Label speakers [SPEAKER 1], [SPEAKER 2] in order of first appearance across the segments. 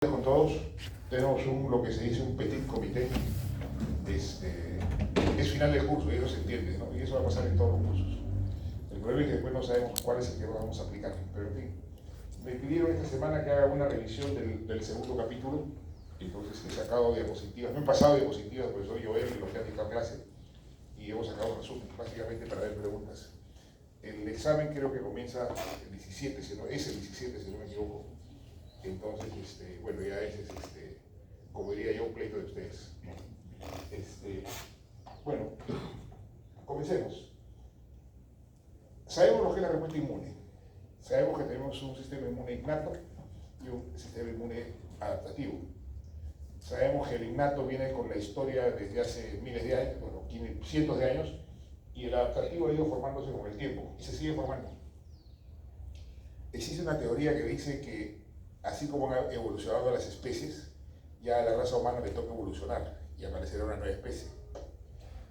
[SPEAKER 1] Con todos, tenemos lo que se dice un petit comité. Es final del curso y eso se entiende, ¿no? Y eso va a pasar en todos los cursos. El problema es que después no sabemos cuál es el que vamos a aplicar. Pero en fin, me pidieron esta semana que haga una revisión del segundo capítulo. Entonces he sacado diapositivas, no he pasado diapositivas porque soy yo y los que han dictado clase, y hemos sacado un resumen básicamente para ver preguntas. El examen creo que comienza el 17, es el 17 si no me equivoco. Entonces, bueno, ya ese es, como diría yo, un pleito de ustedes. Bueno, comencemos. Sabemos lo que es la respuesta inmune. Sabemos que tenemos un sistema inmune innato y un sistema inmune adaptativo. Sabemos que el innato viene con la historia desde hace miles de años, bueno, cientos de años, y el adaptativo ha ido formándose con el tiempo y se sigue formando. Existe una teoría que dice que así como han evolucionado las especies, ya a la raza humana le toca evolucionar y aparecerá una nueva especie.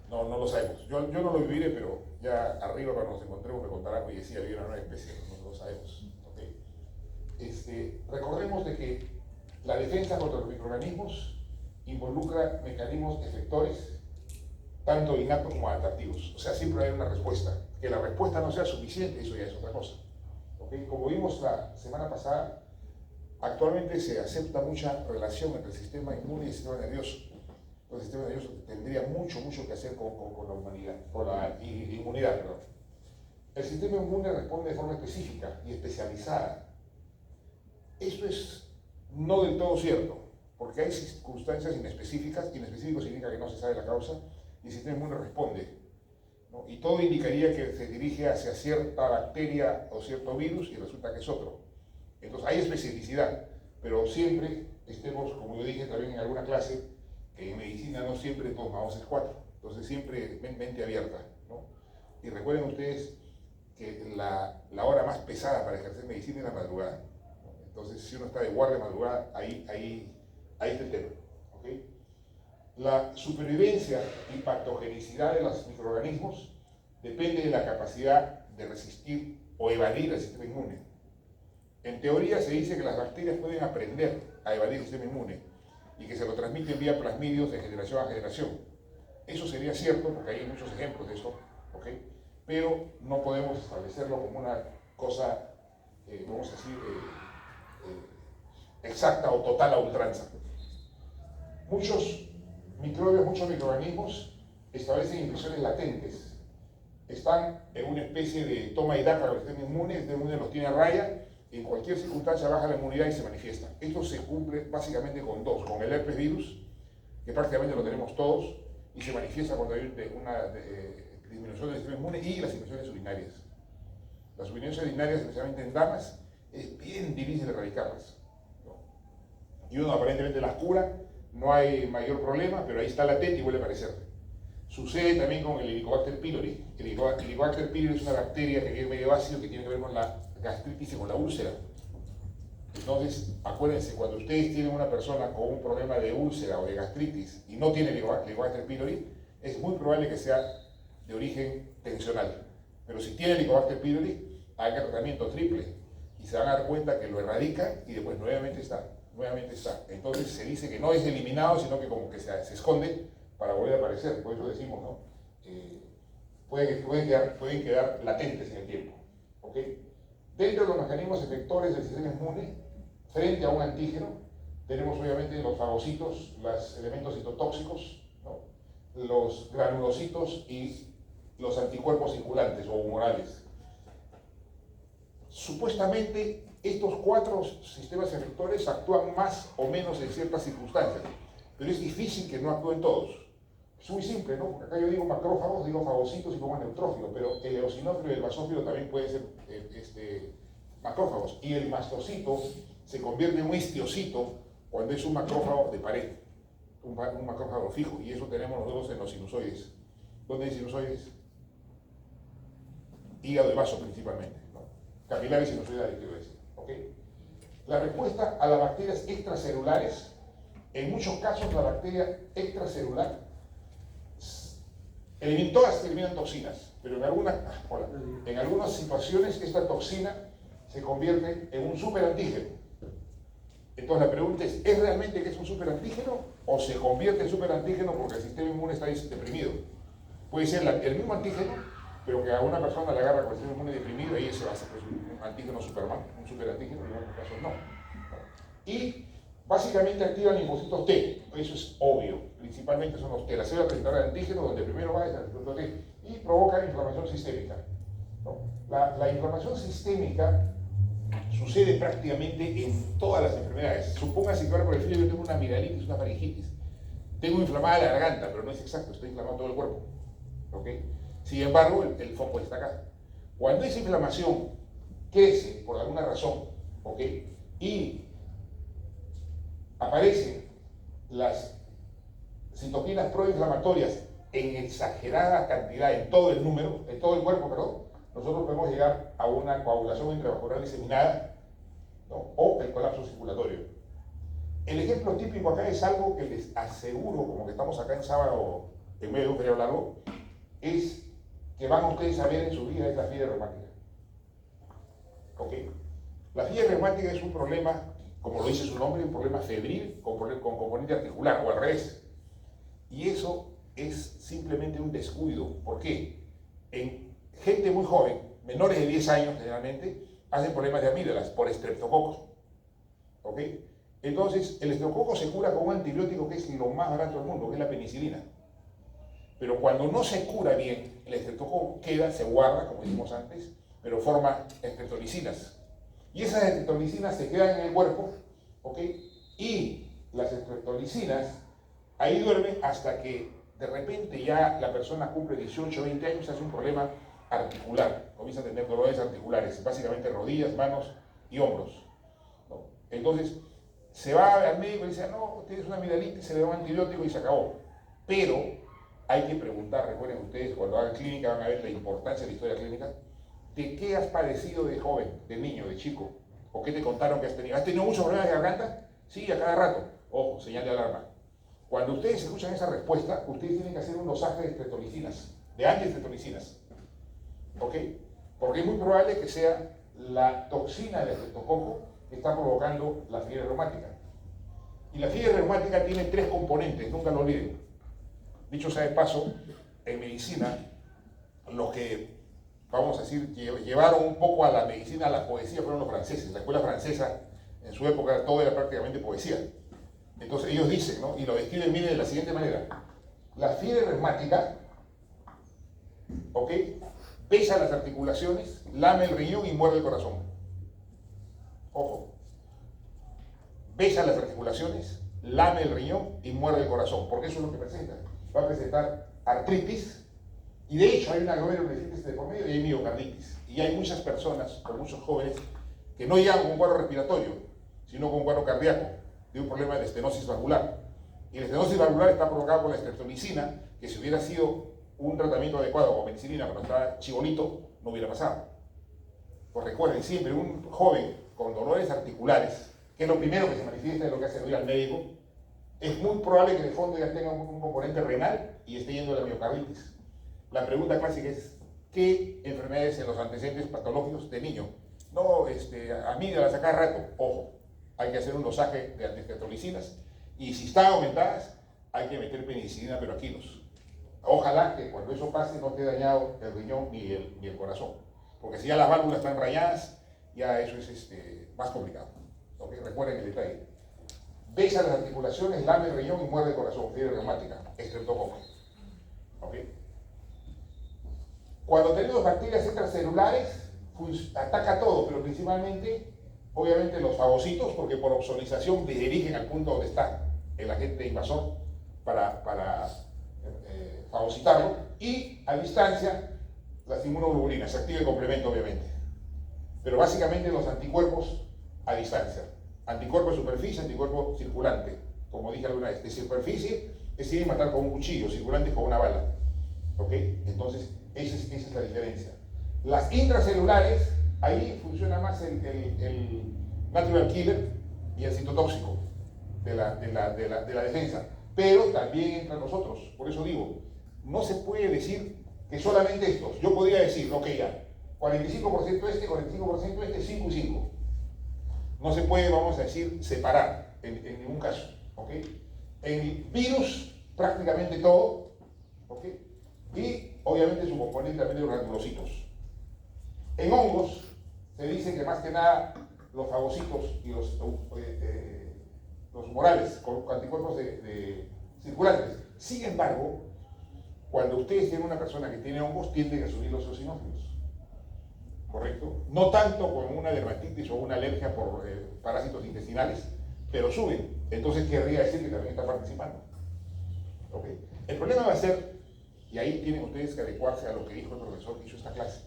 [SPEAKER 1] No lo sabemos. Yo no lo viviré, pero ya arriba cuando nos encontremos me contarán, oye, sí, había una nueva especie, no lo sabemos. ¿Okay? Recordemos de que la defensa contra los microorganismos involucra mecanismos efectores, tanto innatos como adaptativos. O sea, siempre hay una respuesta. Que la respuesta no sea suficiente, eso ya es otra cosa. ¿Okay? Como vimos la semana pasada, actualmente se acepta mucha relación entre el sistema inmune y el sistema nervioso. El sistema nervioso tendría mucho que hacer con la humanidad, con la inmunidad, perdón. El sistema inmune responde de forma específica y especializada. Esto es no del todo cierto, porque hay circunstancias inespecíficas. Inespecífico significa que no se sabe la causa, y el sistema inmune responde, ¿no? Y todo indicaría que se dirige hacia cierta bacteria o cierto virus y resulta que es otro. Entonces hay especificidad, pero siempre estemos, como yo dije también en alguna clase, que en medicina no siempre 2 más 2 es 4, entonces siempre mente abierta, ¿no? Y recuerden ustedes que la hora más pesada para ejercer medicina es la madrugada, ¿no? Entonces si uno está de guardia de madrugada, ahí está el tema, ¿okay? La supervivencia y patogenicidad de los microorganismos depende de la capacidad de resistir o evadir el sistema inmune. En teoría se dice que las bacterias pueden aprender a evadir el sistema inmune y que se lo transmiten vía plasmidios de generación a generación. Eso sería cierto porque hay muchos ejemplos de eso, ¿okay? Pero no podemos establecerlo como una cosa, vamos a decir, exacta o total a ultranza. Muchos microbios, muchos microorganismos establecen infecciones latentes. Están en una especie de toma y daca del sistema inmune, el sistema inmune los tiene a raya. En cualquier circunstancia baja la inmunidad y se manifiesta. Esto se cumple básicamente con dos, con el herpes virus, que prácticamente lo tenemos todos, y se manifiesta cuando hay una disminución del sistema inmune, y las infecciones urinarias. Las infecciones urinarias, especialmente en damas, es bien difícil erradicarlas, ¿no? Y uno aparentemente las cura, no hay mayor problema, pero ahí está latente y vuelve a aparecer. Sucede también con el Helicobacter pylori. El Helicobacter pylori es una bacteria que tiene medio ácido que tiene que ver con la gastritis y con la úlcera. Entonces, acuérdense, cuando ustedes tienen una persona con un problema de úlcera o de gastritis y no tiene Helicobacter pylori, es muy probable que sea de origen tensional. Pero si tiene Helicobacter pylori, haga tratamiento triple y se van a dar cuenta que lo erradica y después nuevamente está. Entonces se dice que no es eliminado, sino que como que se esconde para volver a aparecer. Por eso decimos, ¿no? Pueden quedar latentes en el tiempo. ¿Okay? Dentro de los mecanismos efectores del sistema inmune, frente a un antígeno, tenemos obviamente los fagocitos, los elementos citotóxicos, ¿no? Los granulocitos y los anticuerpos circulantes o humorales. Supuestamente, estos 4 sistemas efectores actúan más o menos en ciertas circunstancias, pero es difícil que no actúen todos. Es muy simple, ¿no? Porque acá yo digo macrófagos, digo fagocitos y pongo neutrófilos, pero el eosinófilo y el basófilo también pueden ser macrófagos. Y el mastocito se convierte en un histiocito cuando es un macrófago de pared, un macrófago fijo, y eso tenemos nosotros en los sinusoides. ¿Dónde hay sinusoides? Hígado y vaso principalmente, ¿no? Capilares y sinusoidales, quiero decir. ¿Okay? La respuesta a las bacterias extracelulares, en muchos casos la bacteria extracelular, todas eliminan toxinas, pero en algunas situaciones esta toxina se convierte en un superantígeno. Entonces la pregunta es realmente que es un superantígeno o se convierte en superantígeno porque el sistema inmune está deprimido? Puede ser el mismo antígeno, pero que a una persona le agarra con el sistema inmune deprimido y ese va a ser pues, un antígeno Superman, un superantígeno, y en otros casos no. Y básicamente activan linfocitos T, eso es obvio, principalmente son los T, la célula presentadora de antígeno, donde primero va es el linfocito T, y provoca inflamación sistémica, ¿no? La inflamación sistémica sucede prácticamente en todas las enfermedades. Supóngase que ahora por el frío yo tengo una amigdalitis, una faringitis. Tengo inflamada la garganta, pero no es exacto, estoy inflamado todo el cuerpo. ¿Okay? Sin embargo, el foco está acá. Cuando esa inflamación crece por alguna razón, ¿okay? Y aparecen las citoquinas proinflamatorias en exagerada cantidad en todo el número, en todo el cuerpo, perdón, nosotros podemos llegar a una coagulación intravascular diseminada, ¿no? O el colapso circulatorio. El ejemplo típico acá es algo que les aseguro, como que estamos acá en sábado en medio de un feriado largo, es que van ustedes a ver en su vida es la fiebre reumática. ¿Ok? La fiebre reumática es un problema, como lo dice su nombre, un problema febril con componente articular, o al revés. Y eso es simplemente un descuido. ¿Por qué? En gente muy joven, menores de 10 años generalmente, hacen problemas de amígdalas por estreptococos. ¿Ok? Entonces, el estreptococo se cura con un antibiótico que es lo más barato del mundo, que es la penicilina. Pero cuando no se cura bien, el estreptococo queda, se guarda, como dijimos antes, pero forma estreptolicinas. Y esas estreptolicinas se quedan en el cuerpo, ¿ok? Y las estreptolicinas ahí duermen hasta que de repente ya la persona cumple 18 o 20 años, hace un problema articular, comienza a tener dolores articulares, básicamente rodillas, manos y hombros, ¿no? Entonces, se va al médico y dice, no, tienes una amigdalitis, se le da un antibiótico y se acabó. Pero hay que preguntar, recuerden ustedes, cuando hagan clínica van a ver la importancia de la historia clínica, ¿de qué has padecido de joven, de niño, de chico? ¿O qué te contaron que has tenido? ¿Has tenido muchos problemas de garganta? Sí, a cada rato. Ojo, señal de alarma. Cuando ustedes escuchan esa respuesta, ustedes tienen que hacer un dosaje de estreptolicinas, de antiestreptolicinas. ¿Ok? Porque es muy probable que sea la toxina del estreptococo que está provocando la fiebre reumática. Y la fiebre reumática tiene 3 componentes, nunca lo olviden. Dicho sea de paso, en medicina, los que, vamos a decir, llevaron un poco a la medicina, a la poesía, fueron los franceses. La escuela francesa, en su época, todo era prácticamente poesía. Entonces ellos dicen, ¿no? Y lo describen, miren, de la siguiente manera. La fiebre reumática, ¿ok?, pesa las articulaciones, lame el riñón y muerde el corazón. Ojo. Besa las articulaciones, lame el riñón y muerde el corazón, porque eso es lo que presenta. Va a presentar artritis, y de hecho hay una glomerulonefritis de por medio y hay miocarditis. Y hay muchas personas, o muchos jóvenes, que no llegan con un cuadro respiratorio, sino con un cuadro cardíaco, de un problema de estenosis valvular. Y la estenosis valvular está provocada por la estreptolicina, que si hubiera sido un tratamiento adecuado con penicilina cuando estaba chibolito, no hubiera pasado. Pues recuerden siempre, un joven con dolores articulares, que es lo primero que se manifiesta de lo que hace ir al médico, es muy probable que de fondo ya tenga un componente renal y esté yendo a la miocarditis. La pregunta clásica es, ¿qué enfermedades en los antecedentes patológicos de niño? No, amígdalas a cada rato, ojo, hay que hacer un dosaje de antiestreptolicinas y si están aumentadas, hay que meter penicilina pero a kilos. Ojalá que cuando eso pase no esté dañado el riñón ni el corazón, porque si ya las válvulas están rayadas, ya eso es más complicado. ¿Okay? Recuerden el detalle. Besa las articulaciones, lame el riñón y muerde el corazón, fiebre reumática, estreptococo. ¿Okay? Cuando tenemos bacterias extracelulares, ataca todo, pero principalmente, obviamente, los fagocitos, porque por opsonización se dirigen al punto donde está el agente invasor para fagocitarlo, y a distancia, las inmunoglobulinas, se activa el complemento, obviamente. Pero básicamente los anticuerpos a distancia. Anticuerpo de superficie, anticuerpo circulante. Como dije alguna vez, de superficie es ir a matar con un cuchillo, circulante con una bala. ¿Ok? Entonces, esa es la diferencia. Las intracelulares, ahí funciona más el natural killer y el citotóxico de la defensa. Pero también entra nosotros. Por eso digo, no se puede decir que solamente estos. Yo podría decir, ok, ya, 45% 45% 5 y 5. no se puede, vamos a decir, separar en ningún caso. ¿Ok? En virus, prácticamente todo. ¿Ok? Y obviamente su componente también de los granulocitos. En hongos, se dice que más que nada los fagocitos y los humorales con anticuerpos circulantes. Sin embargo, cuando ustedes tienen una persona que tiene hongos, tienden a subir los eosinófilos. ¿Correcto? No tanto como una dermatitis o una alergia por parásitos intestinales, pero suben. Entonces querría decir que también está participando. ¿Ok? El problema va a ser, y ahí tienen ustedes que adecuarse a lo que dijo el profesor que hizo esta clase.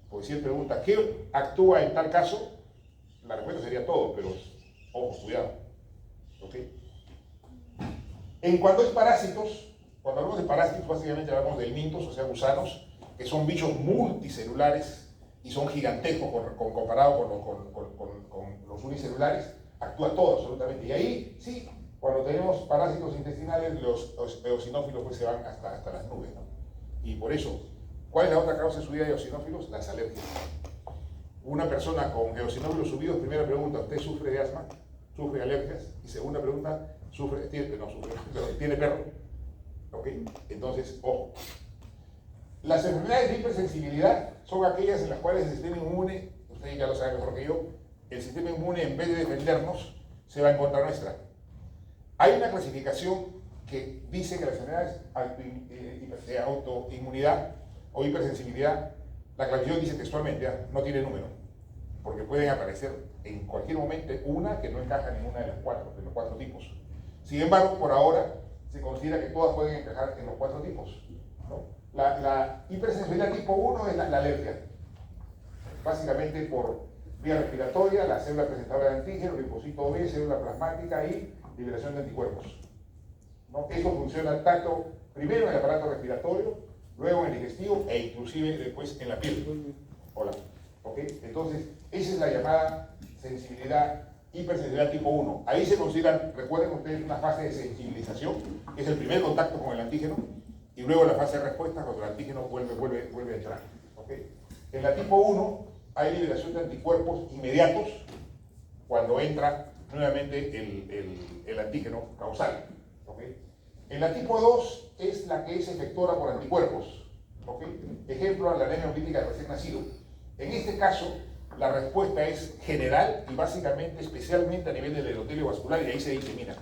[SPEAKER 1] Porque si él pregunta, ¿qué actúa en tal caso? La respuesta sería todo, pero ojo, cuidado. ¿Ok? En cuanto es parásitos, cuando hablamos de parásitos, básicamente hablamos de helmintos, o sea, gusanos, que son bichos multicelulares y son gigantescos comparado con los unicelulares, actúa todo absolutamente. Y ahí, sí, cuando tenemos parásitos intestinales, los eosinófilos pues se van hasta las nubes, ¿no? Y por eso, ¿cuál es la otra causa de subida de eosinófilos? Las alergias. Una persona con eosinófilos subidos, primera pregunta, ¿usted sufre de asma? ¿Sufre de alergias? Y segunda pregunta, ¿tiene perro? ¿Ok? Entonces, ojo. Las enfermedades de hipersensibilidad son aquellas en las cuales el sistema inmune, ustedes ya lo saben mejor que yo, el sistema inmune en vez de defendernos, se va en contra nuestra. Hay una clasificación que dice que las enfermedades de autoinmunidad o hipersensibilidad, la clasificación dice textualmente, no tiene número, porque pueden aparecer en cualquier momento una que no encaja en ninguna de los cuatro tipos. Sin embargo, por ahora se considera que todas pueden encajar en los cuatro tipos, ¿no? La hipersensibilidad tipo 1 es la alergia, básicamente por vía respiratoria, la célula presentadora de antígeno, linfocito B, célula plasmática y liberación de anticuerpos, ¿no? Esto funciona tanto primero en el aparato respiratorio, luego en el digestivo e inclusive después en la piel. Hola. ¿Ok? Entonces, esa es la llamada sensibilidad, hipersensibilidad tipo 1. Ahí se consideran, recuerden ustedes, una fase de sensibilización, que es el primer contacto con el antígeno, y luego la fase de respuesta cuando el antígeno vuelve a entrar. ¿Ok? En la tipo 1 hay liberación de anticuerpos inmediatos cuando entra nuevamente el antígeno causal. ¿Ok? En la tipo 2 es la que es efectora por anticuerpos. ¿Ok? Ejemplo, la anemia hemolítica del recién nacido. En este caso, la respuesta es general y básicamente, especialmente a nivel del endotelio vascular, y ahí se disemina.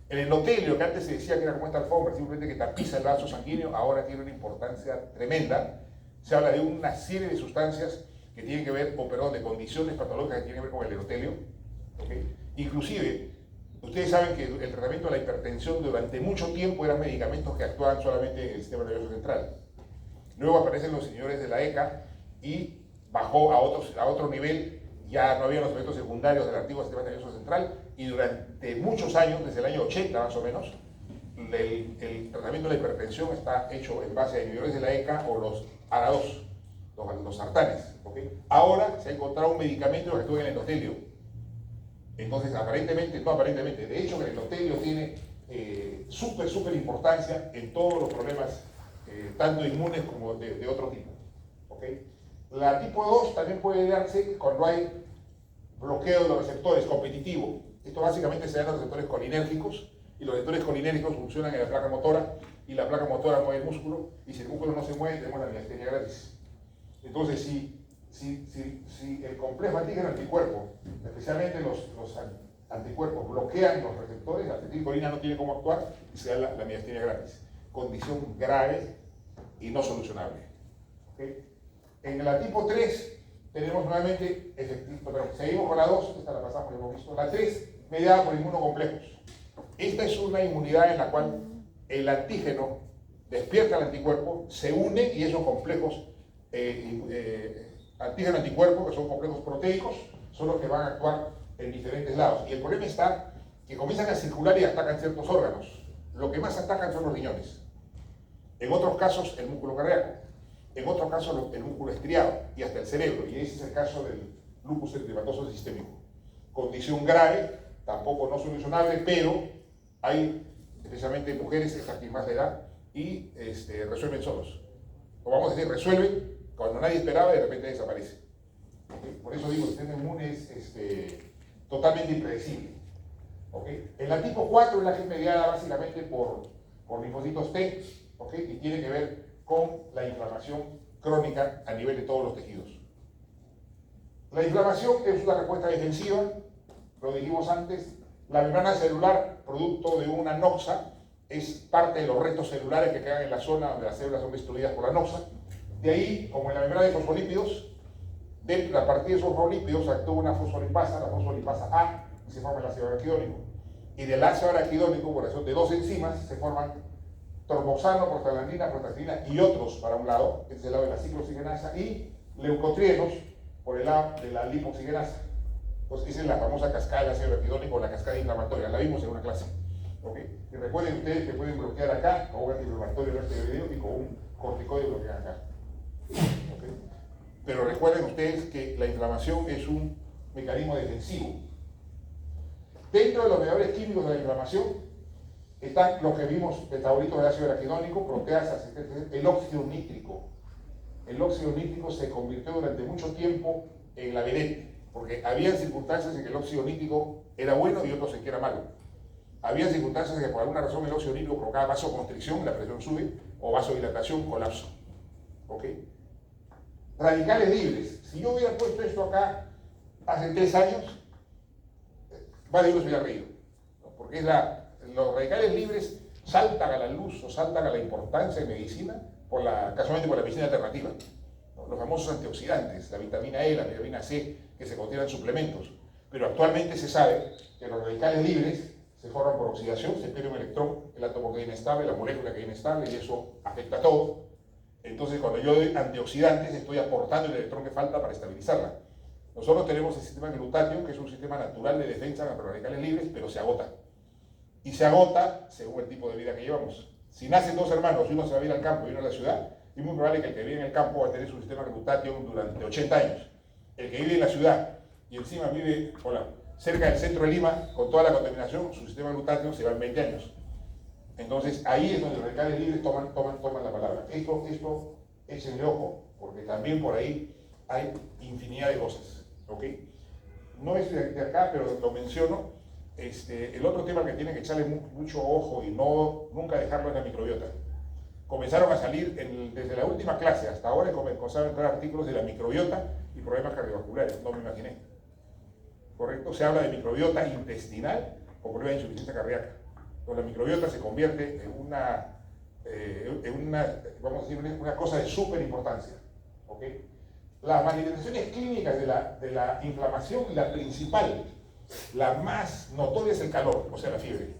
[SPEAKER 1] El endotelio, que antes se decía que era como esta alfombra, simplemente que tapiza el vaso sanguíneo, ahora tiene una importancia tremenda. Se habla de una serie de sustancias que tienen que ver, de condiciones patológicas que tienen que ver con el endotelio. ¿Okay? Inclusive, ustedes saben que el tratamiento de la hipertensión durante mucho tiempo eran medicamentos que actuaban solamente en el sistema nervioso central. Luego aparecen los señores de la ECA y bajó a otro nivel, ya no había los efectos secundarios del antiguo sistema nervioso central, y durante muchos años, desde el año 80 más o menos, el tratamiento de la hipertensión está hecho en base a inhibidores de la ECA o los ARA2, los sartanes. ¿Okay? Ahora se ha encontrado un medicamento que actúa en el endotelio. Entonces, de hecho, el endotelio tiene súper importancia en todos los problemas, tanto inmunes como de otro tipo. ¿Okay? La tipo 2 también puede darse cuando hay bloqueo de los receptores competitivo. Esto básicamente se da en los receptores colinérgicos, y los receptores colinérgicos funcionan en la placa motora, y la placa motora mueve el músculo, y si el músculo no se mueve, tenemos la miastenia gratis. Entonces, si el complejo antígeno-anticuerpo, especialmente los anticuerpos, bloquean los receptores, la acetilcolina no tiene cómo actuar y se da la miastenia gratis. Condición grave y no solucionable. ¿Okay? En la tipo 3 tenemos nuevamente, seguimos con la 2, esta la pasamos, ya hemos visto. La 3, mediada por inmunocomplejos. Esta es una inmunidad en la cual el antígeno despierta al anticuerpo, se une, y esos complejos antígeno-anticuerpo, que son complejos proteicos, son los que van a actuar en diferentes lados. Y el problema está que comienzan a circular y atacan ciertos órganos. Lo que más atacan son los riñones. En otros casos, el músculo cardíaco. En otros casos, el músculo estriado y hasta el cerebro. Y ese es el caso del lupus eritematoso sistémico. Condición grave, tampoco no solucionable, pero hay especialmente mujeres, estas que más de edad, y resuelven solos. O vamos a decir, resuelven cuando nadie esperaba y de repente desaparece. ¿Okay? Por eso digo, el sistema inmune es totalmente impredecible. ¿Okay? En la tipo 4 es la que es mediada básicamente por linfocitos T, ¿okay? Y tiene que ver con la inflamación crónica a nivel de todos los tejidos. La inflamación es una respuesta defensiva, lo dijimos antes. La membrana celular, producto de una noxa, es parte de los restos celulares que quedan en la zona donde las células son destruidas por la noxa. De ahí, como en la membrana de fosfolípidos, a partir de esos fosfolípidos actúa una fosfolipasa, la fosfolipasa A, y se forma el ácido araquidónico. Y del ácido araquidónico, por razón de dos enzimas, se forman tromboxano, prostaglandina, prostaglandina y otros para un lado, este es el lado de la ciclooxigenasa, y leucotrienos por el lado de la lipoxigenasa. Pues esa es la famosa cascada del ácido araquidónico o la cascada inflamatoria, la vimos en una clase. ¿Okay? Y recuerden ustedes que pueden bloquear acá con un antiinflamatorio en este video y con un corticoide bloquean acá. ¿Okay? Pero recuerden ustedes que la inflamación es un mecanismo defensivo. Dentro de los mediadores químicos de la inflamación están los que vimos, metabolitos del ácido araquidónico, proteasas, el óxido nítrico. El óxido nítrico se convirtió durante mucho tiempo en la vedette, porque había circunstancias en que el óxido nítrico era bueno y otros en que era malo. Había circunstancias en que por alguna razón el óxido nítrico provocaba vasoconstricción, la presión sube, o vasodilatación, colapso. ¿Ok? Radicales libres. Si yo hubiera puesto esto acá hace 3 años, más de uno se hubiera reído, ¿no? Porque los radicales libres saltan a la luz o saltan a la importancia en medicina casualmente por la medicina alternativa, ¿no? Los famosos antioxidantes, la vitamina E, la vitamina C, que se contienen en suplementos. Pero actualmente se sabe que los radicales libres se forman por oxidación, se pierde un electrón, el átomo queda inestable, la molécula queda inestable y eso afecta a todo. Entonces, cuando yo doy antioxidantes, estoy aportando el electrón que falta para estabilizarla. Nosotros tenemos el sistema glutatión, que es un sistema natural de defensa contra los radicales libres, pero se agota. Y se agota según el tipo de vida que llevamos. Si nacen 2 hermanos y uno se va a ir al campo y uno a la ciudad, es muy probable que el que vive en el campo va a tener su sistema glutatión durante 80 años. El que vive en la ciudad y encima vive cerca del centro de Lima, con toda la contaminación, su sistema glutatión se va en 20 años. Entonces ahí es donde los radicales libres toman la palabra. Esto échenle ojo, porque también por ahí hay infinidad de cosas. ¿Ok? No es de acá, pero lo menciono. El otro tema que tienen que echarle mucho ojo y nunca dejarlo es la microbiota. Comenzaron a salir desde la última clase hasta ahora, comenzaron a entrar artículos de la microbiota y problemas cardiovasculares, no me imaginé. ¿Correcto? Se habla de microbiota intestinal o problema de insuficiencia cardíaca. Entonces la microbiota se convierte en vamos a decir, una cosa de súper importancia. ¿Okay? Las manifestaciones clínicas de la inflamación, la principal, la más notoria es el calor, o sea, la fiebre.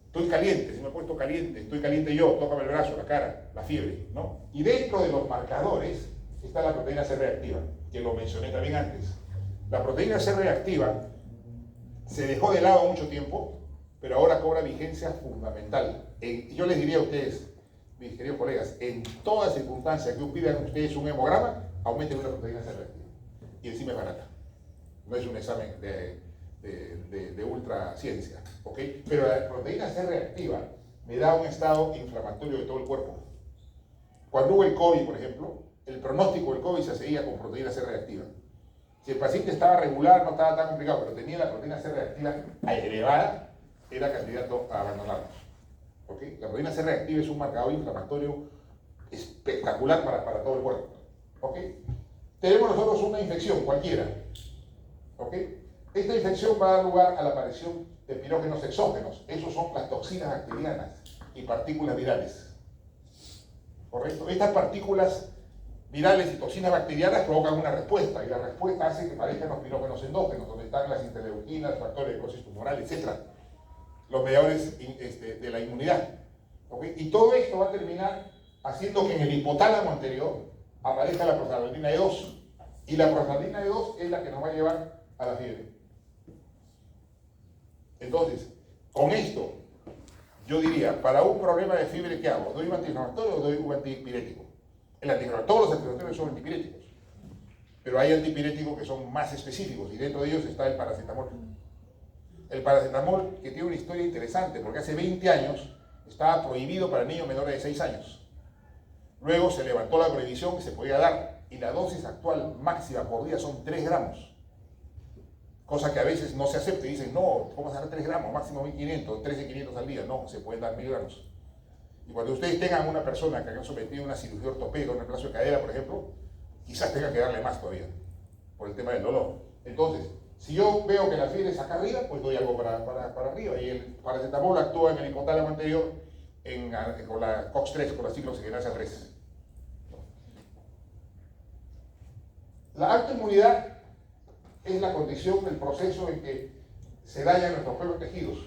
[SPEAKER 1] Estoy caliente, si me he puesto caliente, estoy caliente yo, tócame el brazo, la cara, la fiebre, ¿no? Y dentro de los marcadores está la proteína C reactiva, que lo mencioné también antes. La proteína C reactiva se dejó de lado mucho tiempo, pero ahora cobra vigencia fundamental. Yo les diría a ustedes, mis queridos colegas, en toda circunstancia que pidan ustedes un hemograma, aumenten una proteína C reactiva. Y encima es barata. No es un examen de ultraciencia, ¿ok? Pero la proteína C reactiva me da un estado inflamatorio de todo el cuerpo. Cuando hubo el COVID, por ejemplo, el pronóstico del COVID se seguía con proteína C reactiva. Si el paciente estaba regular, no estaba tan complicado, pero tenía la proteína C reactiva elevada, era candidato a abandonarnos. ¿Okay? La proteína C reactiva es un marcador inflamatorio espectacular para todo el cuerpo. ¿Okay? Tenemos nosotros una infección cualquiera. ¿Okay? Esta infección va a dar lugar a la aparición de pirógenos exógenos. Esos son las toxinas bacterianas y partículas virales. ¿Correcto? Estas partículas virales y toxinas bacterianas provocan una respuesta, y la respuesta hace que aparezcan los pirógenos endógenos, donde están las interleuquinas, factores de necrosis tumoral, etc. Los mediadores de la inmunidad. ¿Okay? Y todo esto va a terminar haciendo que en el hipotálamo anterior aparezca la prostaglandina E2. Y la prostaglandina E2 es la que nos va a llevar a la fiebre. Entonces, con esto, yo diría, para un problema de fiebre, ¿qué hago? ¿Doy un antiinflamatorio o doy un antipirético? Todos los antiinflamatorios son antipiréticos, pero hay antipiréticos que son más específicos y dentro de ellos está el paracetamol. El paracetamol, que tiene una historia interesante, porque hace 20 años estaba prohibido para niños menores de 6 años. Luego se levantó la prohibición que se podía dar y la dosis actual máxima por día son 3 gramos. cosa que a veces no se acepta y dicen, no, ¿cómo vas a dar 3 gramos? Máximo 1500, 13.500 al día. No, se pueden dar 1000 gramos. Y cuando ustedes tengan una persona que haya sometido a una cirugía ortopédica, un reemplazo de cadera, por ejemplo, quizás tenga que darle más todavía, por el tema del dolor. Entonces, si yo veo que la fiebre es acá arriba, pues doy algo para arriba. Y el paracetamol actúa en el hipotálamo anterior con la COX-3, con la ciclooxigenasa 3. La autoinmunidad es la condición del proceso en que se dañan nuestros propios tejidos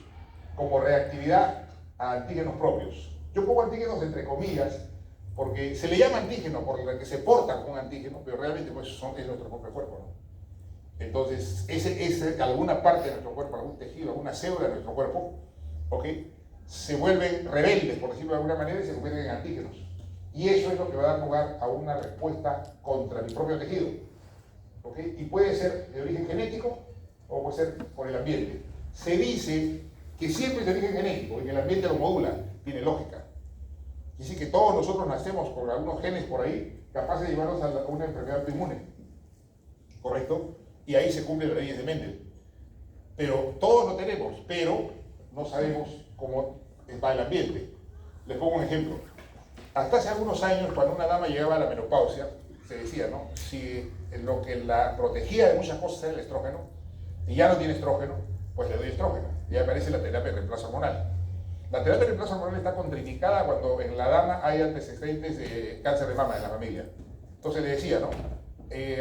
[SPEAKER 1] como reactividad a antígenos propios. Yo pongo antígenos entre comillas porque se le llama antígeno por el que se porta como un antígeno, pero realmente pues es nuestro propio cuerpo, ¿no? Entonces, alguna parte de nuestro cuerpo, algún tejido, alguna célula de nuestro cuerpo, ¿ok?, se vuelven rebeldes, por decirlo de alguna manera, y se convierten en antígenos. Y eso es lo que va a dar lugar a una respuesta contra mi propio tejido. ¿Okay? Y puede ser de origen genético o puede ser por el ambiente. Se dice que siempre es de origen genético y que el ambiente lo modula, tiene lógica. Dice que todos nosotros nacemos con algunos genes por ahí capaces de llevarnos a una enfermedad autoinmune. ¿Correcto? Y ahí se cumplen las leyes de Mendel. Pero todos lo tenemos, pero no sabemos cómo va el ambiente. Les pongo un ejemplo. Hasta hace algunos años, cuando una dama llegaba a la menopausia, se decía, ¿no?, si lo que la protegía de muchas cosas era el estrógeno, y ya no tiene estrógeno, pues le doy estrógeno. Y aparece la terapia de reemplazo hormonal. La terapia de reemplazo hormonal está contraindicada cuando en la dama hay antecedentes de cáncer de mama en la familia. Entonces le decía, ¿no?,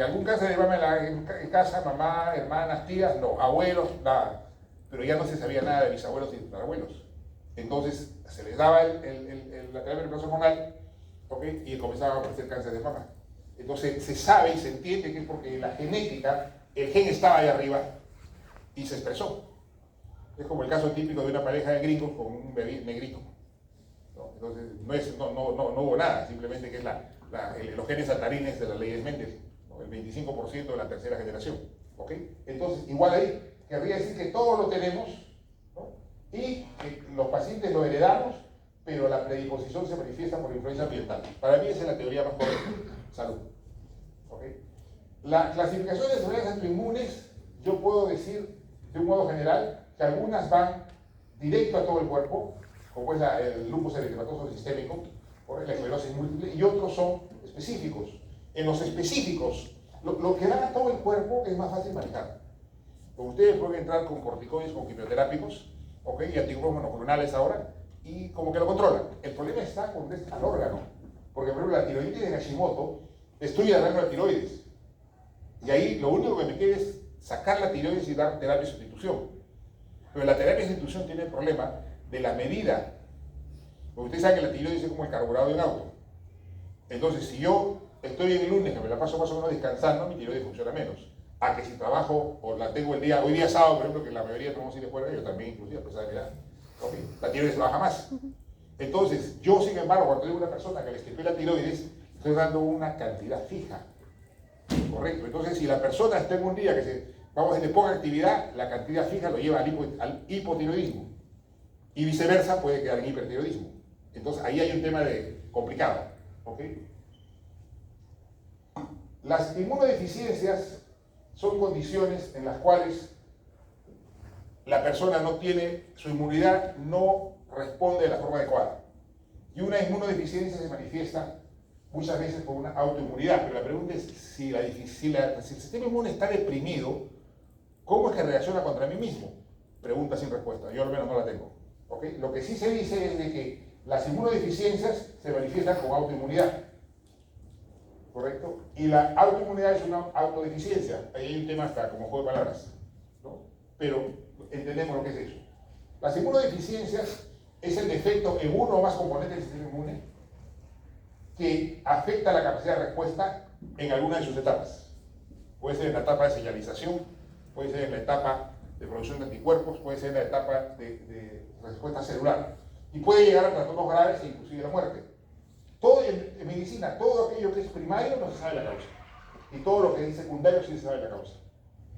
[SPEAKER 1] algún cáncer de mama en casa, mamá, hermanas, tías, no, abuelos, nada. Pero ya no se sabía nada de bisabuelos y tatarabuelos. Entonces se les daba la terapia de reemplazo hormonal, ¿okay?, y comenzaba a aparecer cáncer de mama. Entonces se sabe y se entiende que es porque la genética, el gen estaba ahí arriba y se expresó. Es como el caso típico de una pareja de gringos con un bebé negrito, ¿no? Entonces no hubo nada, simplemente que es los genes saltarines de las leyes Mendel, ¿no?, el 25% de la tercera generación. ¿Okay? Entonces, igual ahí, querría decir que todos lo tenemos, ¿no?, y que los pacientes lo heredamos, pero la predisposición se manifiesta por influencia ambiental. Para mí esa es la teoría más correcta. Salud. ¿Okay? La clasificación de enfermedades autoinmunes, yo puedo decir de un modo general que algunas van directo a todo el cuerpo, como es el lupus eritematoso sistémico, o la esclerosis múltiple, y otros son específicos. En los específicos, lo que va a todo el cuerpo es más fácil manejar. Pues ustedes pueden entrar con corticoides, con quimioterápicos, ¿okay?, y anticuerpos monoclonales ahora, y como que lo controlan. El problema está con al órgano, porque por ejemplo la tiroiditis de Hashimoto destruye la glándula tiroides. Y ahí lo único que me queda es sacar la tiroides y dar terapia de sustitución. Pero la terapia de sustitución tiene el problema de la medida. Porque ustedes saben que la tiroides es como el carburador de un auto. Entonces, si yo estoy el lunes, que me la paso más o menos descansando, mi tiroides funciona menos. A que si trabajo o la tengo hoy día sábado, por ejemplo, que la mayoría tenemos que ir de fuera, yo también inclusive, a pesar de que la tiroides trabaja más. Entonces, yo sin embargo, cuando tengo una persona que le estirpe la tiroides, estoy dando una cantidad fija. Correcto. Entonces, si la persona está en un día que vamos a decir, poca actividad, la cantidad fija lo lleva al hipotiroidismo. Y viceversa, puede quedar en hipertiroidismo. Entonces, ahí hay un tema complicado. ¿Okay? Las inmunodeficiencias son condiciones en las cuales la persona su inmunidad no responde de la forma adecuada. Y una inmunodeficiencia se manifiesta muchas veces por una autoinmunidad, pero la pregunta es si el sistema inmune está deprimido, ¿cómo es que reacciona contra mí mismo? Pregunta sin respuesta, yo al menos no la tengo. ¿Okay? Lo que sí se dice es de que las inmunodeficiencias se manifiestan con autoinmunidad, ¿correcto? Y la autoinmunidad es una autodeficiencia, ahí hay un tema hasta como juego de palabras, ¿no? Pero entendemos lo que es eso. Las inmunodeficiencias es el defecto en uno o más componentes del sistema inmune que afecta la capacidad de respuesta en alguna de sus etapas. Puede ser en la etapa de señalización, puede ser en la etapa de producción de anticuerpos, puede ser en la etapa de respuesta celular. Y puede llegar a trastornos graves e inclusive la muerte. Todo en medicina, todo aquello que es primario no se sabe la causa. Y todo lo que es secundario sí se sabe la causa.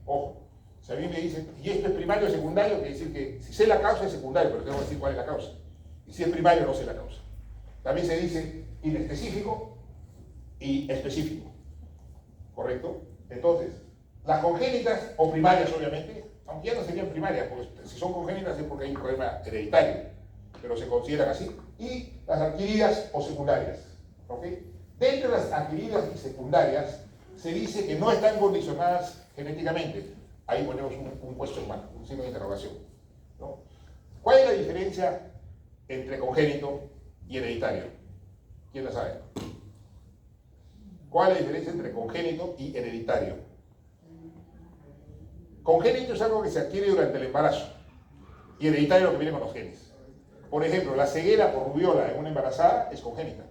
[SPEAKER 1] Ojo, si a mí me dicen, y esto es primario o secundario, quiere decir que si sé la causa es secundario, pero tengo que decir cuál es la causa. Y si es primario no sé la causa. También se dice inespecífico y específico. ¿Correcto? Entonces, Las congénitas o primarias, obviamente, aunque ya no serían primarias, porque si son congénitas es porque hay un problema hereditario, pero se consideran así. Y las adquiridas o secundarias. ¿Ok? Dentro de las adquiridas y secundarias se dice que no están condicionadas genéticamente. Ahí ponemos un question mark, un signo de interrogación, ¿no? ¿Cuál es la diferencia entre congénito y hereditario? ¿Quién la sabe? ¿Cuál es la diferencia entre congénito y hereditario? Congénito es algo que se adquiere durante el embarazo y hereditario es lo que viene con los genes. Por ejemplo, la ceguera por rubiola en una embarazada es congénita,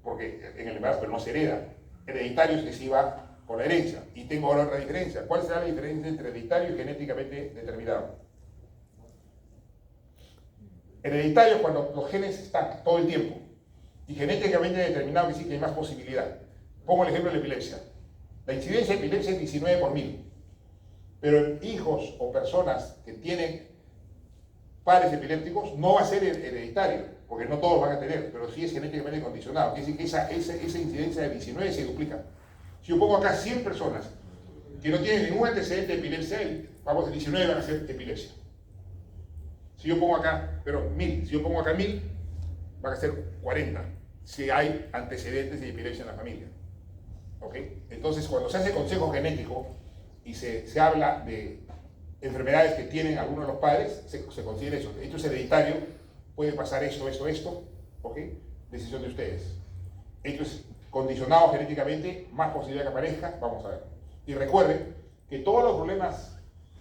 [SPEAKER 1] porque en el embarazo, pero no se hereda. Hereditario es que sí va por la herencia. Y tengo ahora otra diferencia. ¿Cuál será la diferencia entre hereditario y genéticamente determinado? Hereditario es cuando los genes están todo el tiempo. Y genéticamente determinado que sí que hay más posibilidad. Pongo el ejemplo de la epilepsia. La incidencia de epilepsia es 19 por 1000. Pero en hijos o personas que tienen padres epilépticos no va a ser hereditario, porque no todos van a tener, pero sí es genéticamente condicionado. Quiere decir que esa incidencia de 19 se duplica. Si yo pongo acá 100 personas que no tienen ningún antecedente de epilepsia, vamos a 19 van a ser epilepsia. Si yo pongo acá, pero 1000, si yo pongo acá 1000, van a ser 40, si hay antecedentes de epilepsia en la familia. ¿Ok? Entonces, cuando se hace consejo genético y se habla de enfermedades que tienen algunos de los padres, se considera eso. Esto es hereditario, puede pasar esto, ¿ok? Decisión de ustedes. Esto es condicionado genéticamente, más posibilidad que aparezca, vamos a ver. Y recuerden que todos los problemas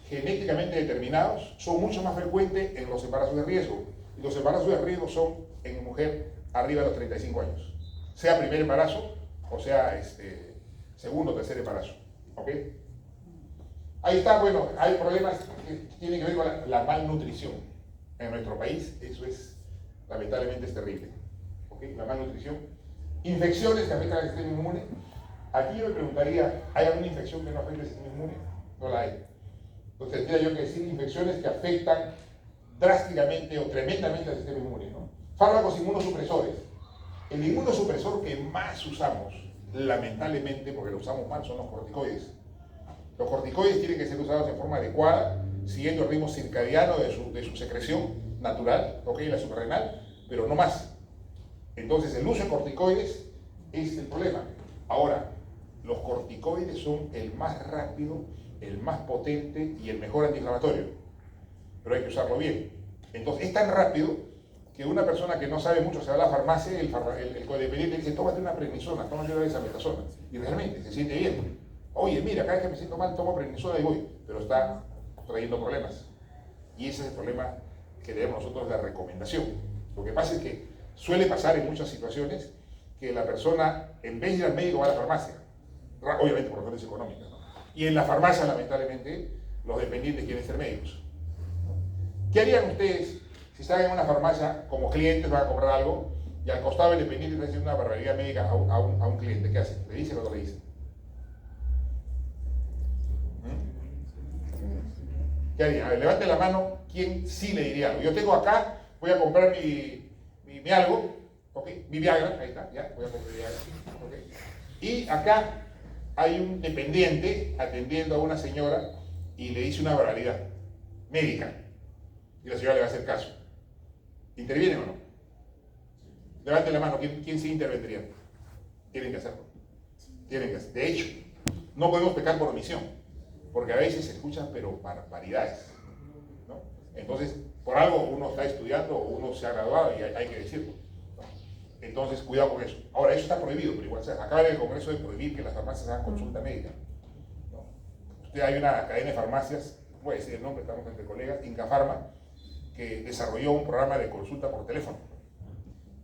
[SPEAKER 1] genéticamente determinados son mucho más frecuentes en los embarazos de riesgo. Y los embarazos de riesgo son en mujer arriba de los 35 años. Sea primer embarazo o sea segundo o tercer embarazo. ¿Ok? Ahí está, bueno, hay problemas que tienen que ver con la malnutrición. En nuestro país eso es, lamentablemente, es terrible. ¿Ok? La malnutrición. Infecciones que afectan al sistema inmune. Aquí yo me preguntaría, ¿hay alguna infección que no afecte al sistema inmune? No la hay. Entonces tendría yo que decir infecciones que afectan drásticamente o tremendamente al sistema inmune, ¿no? Fármacos inmunosupresores. El inmunosupresor que más usamos, lamentablemente, porque lo usamos mal, son los corticoides. Los corticoides tienen que ser usados en forma adecuada, siguiendo el ritmo circadiano de su secreción natural, ¿ok? La suprarrenal, pero no más. Entonces el uso de corticoides es el problema. Ahora, los corticoides son el más rápido, el más potente y el mejor antiinflamatorio, pero hay que usarlo bien. Entonces es tan rápido que una persona que no sabe mucho se va a la farmacia y el codependiente dice, tómate una prednisona, tómate una desametasona, y realmente se siente bien. Oye, mira, cada vez que me siento mal tomo prednisona y voy, pero está trayendo problemas. Y ese es el problema que tenemos nosotros, la recomendación. Lo que pasa es que suele pasar en muchas situaciones que la persona, en vez de ir al médico, va a la farmacia, obviamente por razones económicas, ¿no? Y en la farmacia, lamentablemente, los dependientes quieren ser médicos. ¿Qué harían ustedes si están en una farmacia como clientes, van a comprar algo y al costado el dependiente está haciendo una barbaridad médica a un cliente? ¿Qué hacen? ¿Le dicen o no le dicen? ¿Qué harían? A ver, levante la mano quién sí le diría algo. Yo tengo acá, voy a comprar mi algo, ¿ok? Mi Viagra, ahí está, ya, voy a comprar mi Viagra, ¿ok? Y acá hay un dependiente atendiendo a una señora y le dice una barbaridad médica y la señora le va a hacer caso. ¿Intervienen o no? Levanten la mano, ¿quién sí intervendría? Tienen que hacerlo. Tienen que hacerlo. De hecho, no podemos pecar por omisión, porque a veces se escuchan pero barbaridades, ¿no? Entonces, por algo uno está estudiando o uno se ha graduado y hay que decirlo, ¿no? Entonces, cuidado con eso. Ahora, eso está prohibido, pero igual, acaba en el Congreso de prohibir que las farmacias hagan consulta médica, ¿no? Hay una cadena de farmacias, voy a decir el nombre, estamos entre colegas, Incafarma, que desarrolló un programa de consulta por teléfono.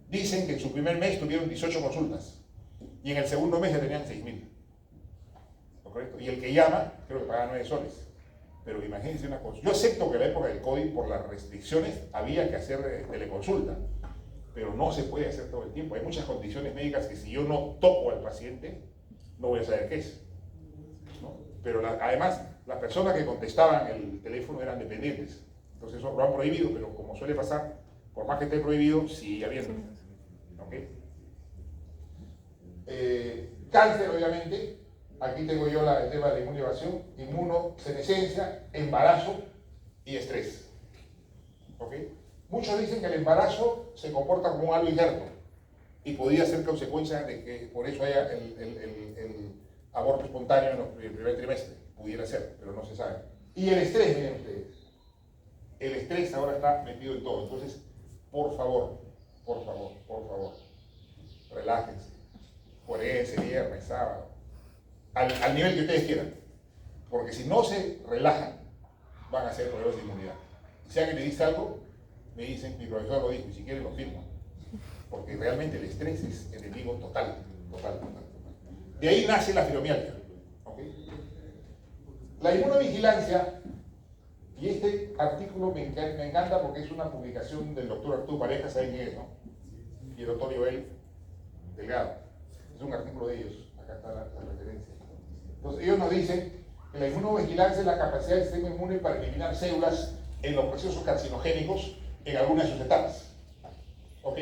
[SPEAKER 1] Dicen que en su primer mes tuvieron 18 consultas y en el segundo mes ya tenían 6.000. ¿Correcto? Y el que llama, creo que paga 9 soles. Pero imagínense una cosa. Yo acepto que en la época del COVID, por las restricciones, había que hacer teleconsulta, pero no se puede hacer todo el tiempo. Hay muchas condiciones médicas que si yo no toco al paciente, no voy a saber qué es, ¿no? Pero además, las personas que contestaban el teléfono eran dependientes. Entonces eso lo han prohibido, pero como suele pasar, por más que esté prohibido, sigue habiendo. ¿Ok? Cáncer, obviamente. aquí tengo yo el tema de inmunoevasión, inmunosenescencia, embarazo y estrés. ¿Ok? Muchos dicen que el embarazo se comporta como algo injerto y podría ser consecuencia de que por eso haya el aborto espontáneo en el primer trimestre. Pudiera ser, pero no se sabe. Y el estrés, miren ustedes. El estrés ahora está metido en todo. Entonces, por favor, relájense. Jueguense, viernes, sábado. Al nivel que ustedes quieran. Porque si no se relajan, van a ser problemas de inmunidad. Si alguien le dice algo, me dicen, mi profesor lo dijo, y si quieren lo firmo. Porque realmente el estrés es enemigo total. De ahí nace la fibromialgia. ¿Okay? La inmunovigilancia, y este artículo me encanta porque es una publicación del doctor Arturo Parejas, ¿saben quién es, no? Y el doctor Joel Delgado. Es un artículo de ellos, acá está la referencia. Entonces ellos nos dicen que la inmunovigilancia es la capacidad del sistema inmune para eliminar células en los procesos carcinogénicos en algunas de sus etapas. ¿Ok?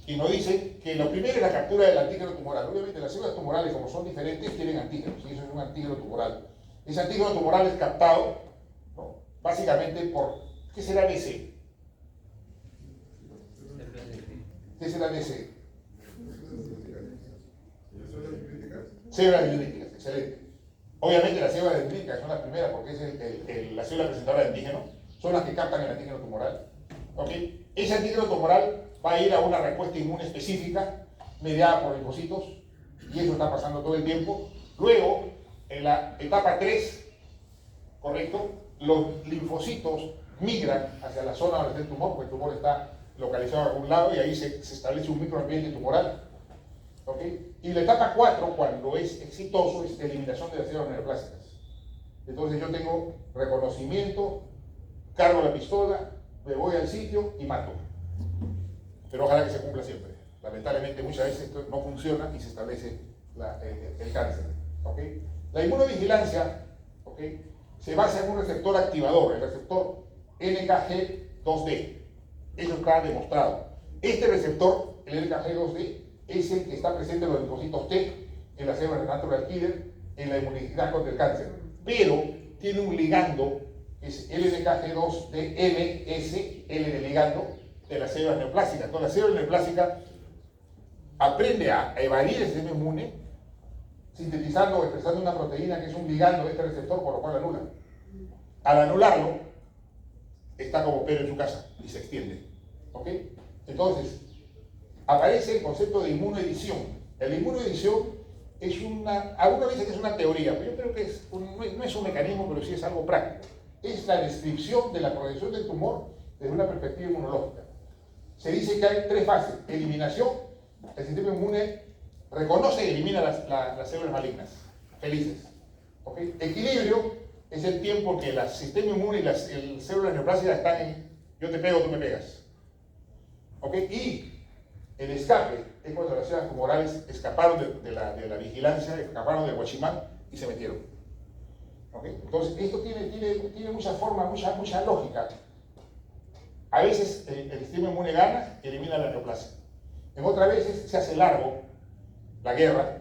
[SPEAKER 1] Y nos dicen que lo primero es la captura del antígeno tumoral. Obviamente las células tumorales, como son diferentes, tienen antígenos, y eso es un antígeno tumoral. Ese antígeno tumoral es captado, ¿no?, básicamente por, ¿qué será DC? ¿Qué será DC? Células dendríticas, excelente. Obviamente las células dendríticas son las primeras porque es la célula presentadora de antígeno, son las que captan el antígeno tumoral. ¿Okay? Ese antígeno tumoral va a ir a una respuesta inmune específica mediada por linfocitos, y eso está pasando todo el tiempo. Luego, en la etapa 3, ¿correcto?, los linfocitos migran hacia la zona donde está el tumor, porque el tumor está localizado en algún lado y ahí se establece un microambiente tumoral. ¿Okay? Y la etapa 4, cuando es exitoso, es eliminación de las células neoplásicas. Entonces yo tengo reconocimiento, cargo la pistola, me voy al sitio y mato. Pero ojalá que se cumpla siempre. Lamentablemente muchas veces esto no funciona y se establece el cáncer. ¿Okay? La inmunovigilancia, ¿okay?, se basa en un receptor activador, el receptor NKG2D. Eso está demostrado. Este receptor, el NKG2D, es el que está presente en los linfocitos T, en las células de natural killer, en la inmunidad contra el cáncer. Pero tiene un ligando, que es LNKG2D-MS, L de ligando, de las células neoplásicas. Entonces, la célula neoplásica aprende a evadir el sistema inmune, sintetizando o expresando una proteína que es un ligando de este receptor, por lo cual anula. Al anularlo, está como Pedro en su casa y se extiende. ¿Ok? Entonces, aparece el concepto de inmunoedición. La inmunoedición es algunos dicen que es una teoría, pero yo creo que no es un mecanismo, pero sí es algo práctico. Es la descripción de la progresión del tumor desde una perspectiva inmunológica. Se dice que hay 3 fases. Eliminación, el sistema inmune reconoce y elimina las células malignas, felices. ¿Okay? Equilibrio es el tiempo que el sistema inmune y las células neoplásicas están en yo te pego, tú me pegas. ¿Okay? Y el escape es cuando las células tumorales escaparon de la vigilancia, escaparon del guachimán y se metieron. ¿Okay? Entonces, esto tiene mucha forma, mucha lógica. A veces el sistema inmune gana, elimina la neoplasia. En otras veces se hace largo la guerra,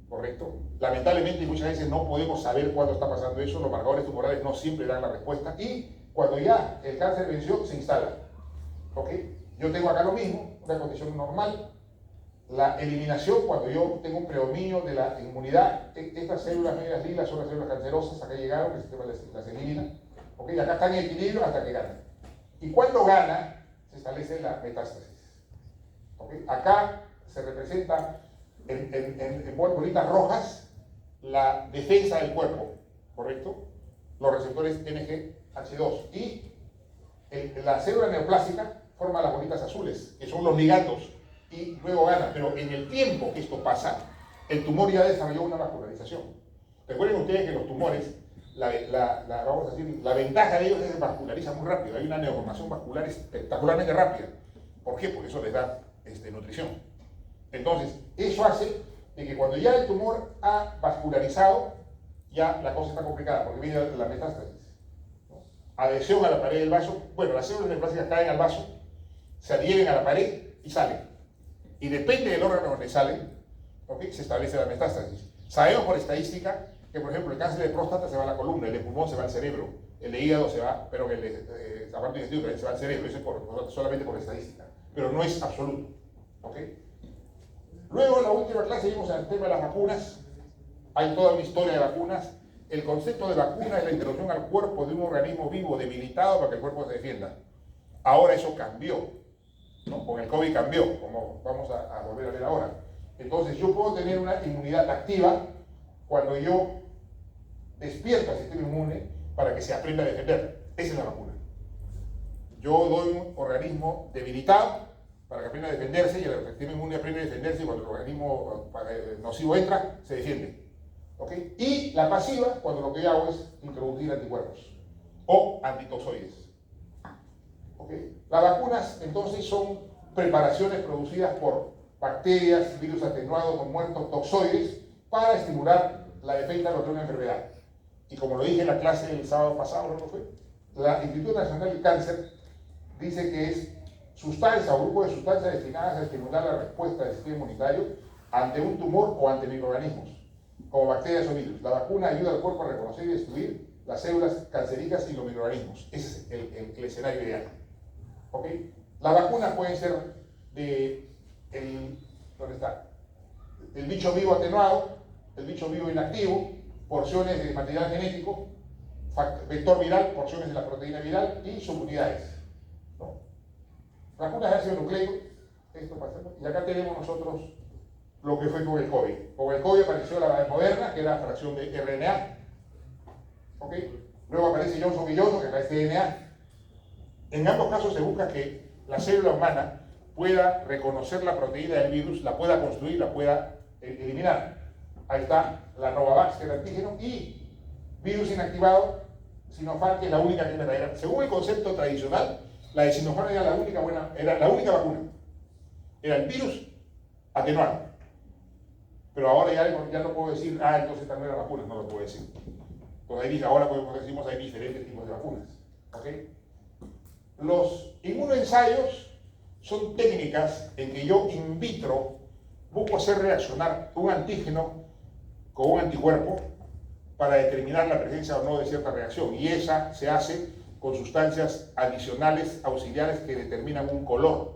[SPEAKER 1] ¿correcto? Lamentablemente muchas veces no podemos saber cuándo está pasando eso, los marcadores tumorales no siempre dan la respuesta y cuando ya el cáncer venció, se instala. ¿Ok? Yo tengo acá lo mismo, una condición normal. La eliminación, cuando yo tengo un predominio de la inmunidad, estas células medias lilas son las células cancerosas, acá llegaron, el sistema las elimina. ¿Ok? Acá están en equilibrio hasta que ganan. Y cuando gana, se establece la metástasis. ¿Okay? Acá se representa en bolitas rojas la defensa del cuerpo, ¿correcto? Los receptores NGH2. Y la célula neoplásica forma las bolitas azules, que son los ligandos, y luego gana. Pero en el tiempo que esto pasa, el tumor ya desarrolló una vascularización. Recuerden ustedes que los tumores, vamos a decir, la ventaja de ellos es que vascularizan muy rápido. Hay una neoformación vascular espectacularmente rápida. ¿Por qué? Porque eso les da nutrición. Entonces, eso hace de que cuando ya el tumor ha vascularizado, ya la cosa está complicada, porque viene la metástasis, ¿no? Adhesión a la pared del vaso. Bueno, las células neoplásicas caen al vaso, se adhieren a la pared y salen. Y depende del órgano donde salen, ¿okay?, se establece la metástasis. Sabemos por estadística que, por ejemplo, el cáncer de próstata se va a la columna, el de pulmón se va al cerebro, el de hígado se va, pero el de aparte digestivo también se va al cerebro, eso es solamente por estadística, pero no es absoluto. ¿Ok? Luego, en la última clase vimos el tema de las vacunas. Hay toda una historia de vacunas. El concepto de vacuna es la introducción al cuerpo de un organismo vivo debilitado para que el cuerpo se defienda. Ahora eso cambió, ¿no? Con el COVID cambió, como vamos a volver a ver ahora. Entonces yo puedo tener una inmunidad activa cuando yo despierto al sistema inmune para que se aprenda a defender. Esa es la vacuna. Yo doy un organismo debilitado para que aprenda a defenderse y el sistema inmune aprende a defenderse y cuando el organismo nocivo entra, se defiende. ¿Okay? Y la pasiva, cuando lo que yo hago es introducir anticuerpos o antitoxoides. ¿Okay? Las vacunas entonces son preparaciones producidas por bacterias, virus atenuados o muertos, toxoides, para estimular la defensa contra una enfermedad. Y como lo dije en la clase del sábado pasado, ¿no fue? La Instituto Nacional del Cáncer dice que es sustancia o grupo de sustancias destinadas a estimular la respuesta del sistema inmunitario ante un tumor o ante microorganismos, como bacterias o virus. La vacuna ayuda al cuerpo a reconocer y destruir las células cancerígenas y los microorganismos. Ese es el escenario ideal. ¿Ok? Las vacunas pueden ser ¿dónde está? El bicho vivo atenuado, el bicho vivo inactivo, porciones de material genético, vector viral, porciones de la proteína viral y subunidades. ¿No? Vacunas de ácido nucleico, esto pasa, y acá tenemos nosotros lo que fue con el COVID. Con el COVID apareció la Moderna, que era fracción de RNA. ¿Ok? Luego aparece Johnson & Johnson, que es la DNA. En ambos casos se busca que la célula humana pueda reconocer la proteína del virus, la pueda construir, la pueda eliminar. Ahí está la Novavax, que es el antígeno, y virus inactivado, Sinopharm, que es la única que es verdadera. Según el concepto tradicional, la de Sinopharm era la única vacuna. Era el virus atenuado. Pero ahora ya no puedo decir, entonces esta no era vacuna, no lo puedo decir. Entonces ahora decimos hay diferentes tipos de vacunas. ¿Okay? Los inmunoensayos son técnicas en que yo in vitro busco hacer reaccionar un antígeno con un anticuerpo para determinar la presencia o no de cierta reacción. Y esa se hace con sustancias adicionales, auxiliares, que determinan un color.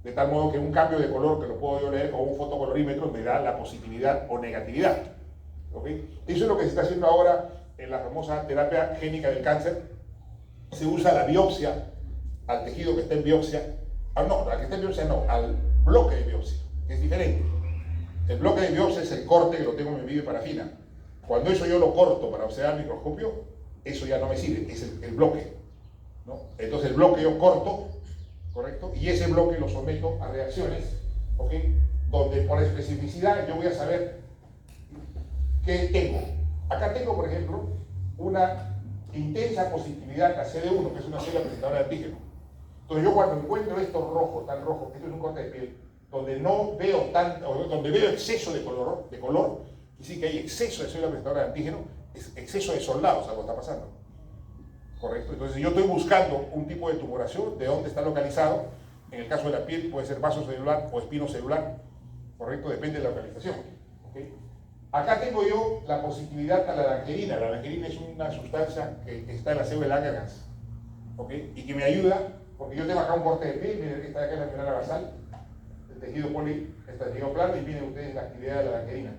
[SPEAKER 1] De tal modo que un cambio de color, que lo puedo yo leer con un fotocolorímetro, me da la positividad o negatividad. ¿Okay? Eso es lo que se está haciendo ahora en la famosa terapia génica del cáncer. Se usa la biopsia al tejido que está en biopsia. No, al que está en biopsia no, al bloque de biopsia, que es diferente. El bloque de biopsia es el corte que lo tengo en mi video parafina. Cuando eso yo lo corto para observar al microscopio, eso ya no me sirve, es el bloque, ¿no? Entonces el bloque yo corto, ¿correcto? Y ese bloque lo someto a reacciones, ¿ok? Donde por especificidad yo voy a saber qué tengo. Acá tengo, por ejemplo, una intensa positividad a CD1, que es una célula presentadora de antígeno. Entonces yo cuando encuentro esto rojo, tan rojo, esto es un corte de piel, donde no veo donde veo exceso de color, y sí que hay exceso de célula presentadora de antígeno, es exceso de soldados, algo está pasando. ¿Correcto? Entonces yo estoy buscando un tipo de tumoración, de dónde está localizado. En el caso de la piel puede ser vasocelular o espinocelular, ¿correcto? Depende de la localización. ¿Okay? Acá tengo yo la positividad a la langerina. La langerina es una sustancia que está en la célula de Langerhans, ¿okay? Y que me ayuda, porque yo tengo acá un corte de piel, miren, esta de acá es la membrana basal, el tejido plano, y miren ustedes la actividad de la langerina.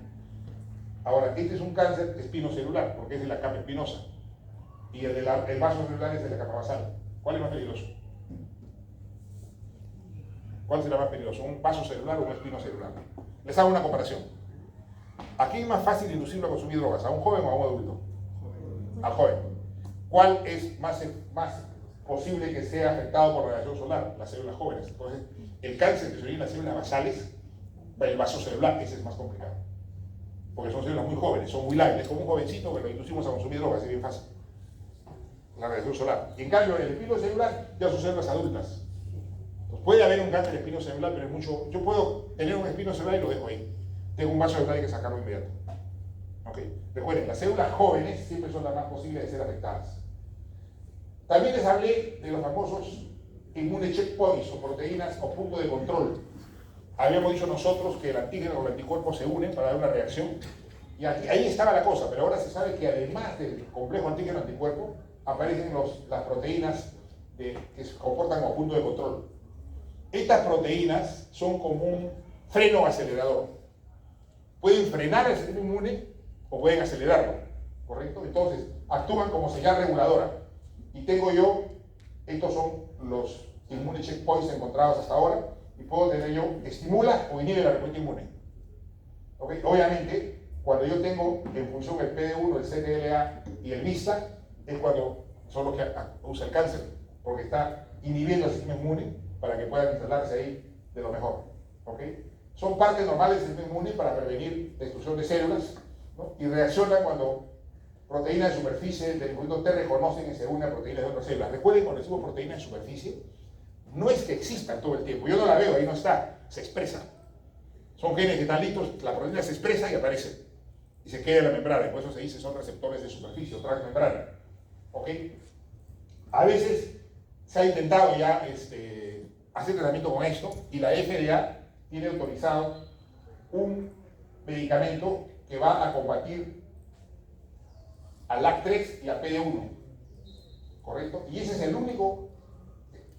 [SPEAKER 1] Ahora, este es un cáncer espinocelular, porque es de la capa espinosa. Y el vaso celular es de la capa basal. ¿Cuál es más peligroso? ¿Cuál será más peligroso? ¿Un vaso celular o un espino celular? Les hago una comparación. ¿A quién es más fácil inducirlo a consumir drogas? ¿A un joven o a un adulto? Al joven. ¿Cuál es más posible que sea afectado por radiación solar? Las células jóvenes. Entonces, el cáncer que se origina en las células basales, el vaso celular, ese es más complicado. Porque son células muy jóvenes, son muy lábiles, como un jovencito que lo inducimos a consumir drogas, es bien fácil. La radiación solar. Y en cambio, el espino celular ya son células adultas. Entonces, puede haber un cáncer de espino celular, pero es mucho. Yo puedo tener un espino celular y lo dejo ahí. Tengo un vaso celular y hay que sacarlo inmediato. Okay. Recuerden, las células jóvenes siempre son las más posibles de ser afectadas. También les hablé de los famosos inmune checkpoints o proteínas o puntos de control. Habíamos dicho nosotros que el antígeno o el anticuerpo se unen para dar una reacción Y ahí estaba la cosa, pero ahora se sabe que además del complejo antígeno-anticuerpo, aparecen las proteínas que se comportan como punto de control. Estas proteínas son como un freno acelerador. Pueden frenar el sistema inmune o pueden acelerarlo, ¿correcto? Entonces, actúan como señal reguladora. Y tengo yo, estos son los inmune checkpoints encontrados hasta ahora, y puedo tener yo, estimula o inhibe la respuesta inmune. ¿Okay? Obviamente, cuando yo tengo en función el PD1, el CTLA y el VISTA, es cuando son los que usa el cáncer, porque está inhibiendo el sistema inmune para que puedan instalarse ahí de lo mejor. ¿Okay? Son partes normales del sistema inmune para prevenir destrucción de células, ¿no? Y reaccionan cuando proteínas de superficie del linfocito T reconocen y se unen a proteínas de otras células. Recuerden, cuando decimos proteínas de superficie, no es que existan todo el tiempo. Yo no la veo, ahí no está, se expresa. Son genes que están listos, la proteína se expresa y aparece. Y se queda en la membrana, y por eso se dice son receptores de superficie o transmembrana. ¿Ok? A veces se ha intentado ya hacer tratamiento con esto, y la FDA tiene autorizado un medicamento que va a combatir a LAC3 y a PD1, ¿correcto? Y ese es el único,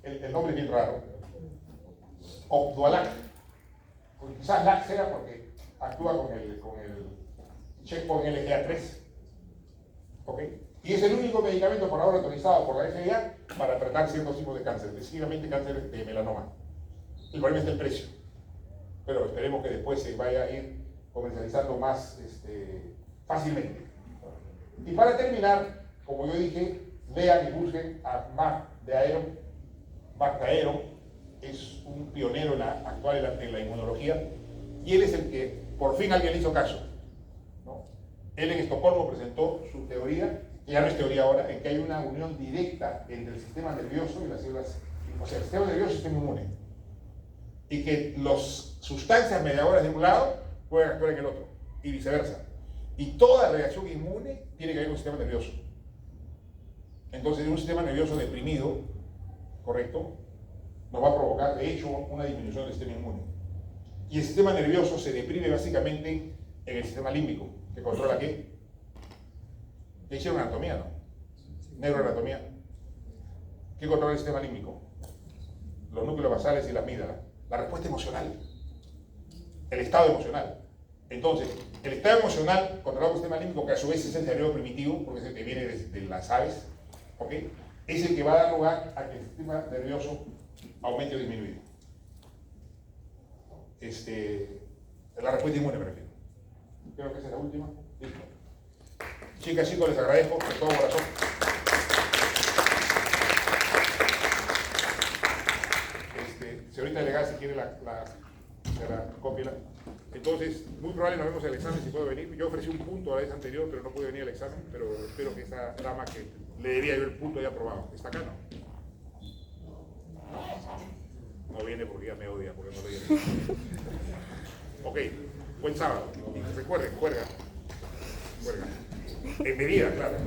[SPEAKER 1] el nombre es bien raro, Opdualac. Quizás LAC sea porque actúa con el checkpoint LGA3, ¿ok? Y es el único medicamento por ahora autorizado por la FDA para tratar ciertos tipos de cáncer, específicamente cáncer de melanoma. El problema está el precio, pero esperemos que después se vaya a ir comercializando más fácilmente. Y para terminar, como yo dije, vean y busquen a Marc Daero. Marc Daero es un pionero actual en la inmunología, y él es el que por fin alguien le hizo caso, ¿no? Él en Estocolmo presentó su teoría, que ya no es teoría ahora, en que hay una unión directa entre el sistema nervioso y las células, o sea, el sistema nervioso y el sistema inmune, y que las sustancias mediadoras de un lado pueden actuar en el otro, y viceversa. Y toda reacción inmune tiene que ver con el sistema nervioso. Entonces, un sistema nervioso deprimido, ¿correcto?, nos va a provocar, de hecho, una disminución del sistema inmune. Y el sistema nervioso se deprime básicamente en el sistema límbico, que controla ¿qué? Le hicieron anatomía, ¿no? Neuroanatomía. ¿Qué controla el sistema límbico? Los núcleos basales y la amígdala. La respuesta emocional. El estado emocional. Entonces, el estado emocional controlado por el sistema límbico, que a su vez es el cerebro primitivo, porque es el que viene de las aves, ¿ok? Es el que va a dar lugar a que el sistema nervioso aumente o disminuya. La respuesta inmune, me refiero. Creo que esa es la última. Listo. Chicas, chicos, les agradezco de todo corazón. Señorita delegada, si quiere la cópiela. Entonces, muy probable nos vemos en el examen si puedo venir. Yo ofrecí un punto la vez anterior, pero no pude venir al examen, pero espero que esa dama que le debía yo el punto haya aprobado. ¿Está acá, no? No viene porque ya me odia, porque no le viene. Ok, buen sábado. Y recuerden, cuelga. En medida, claro.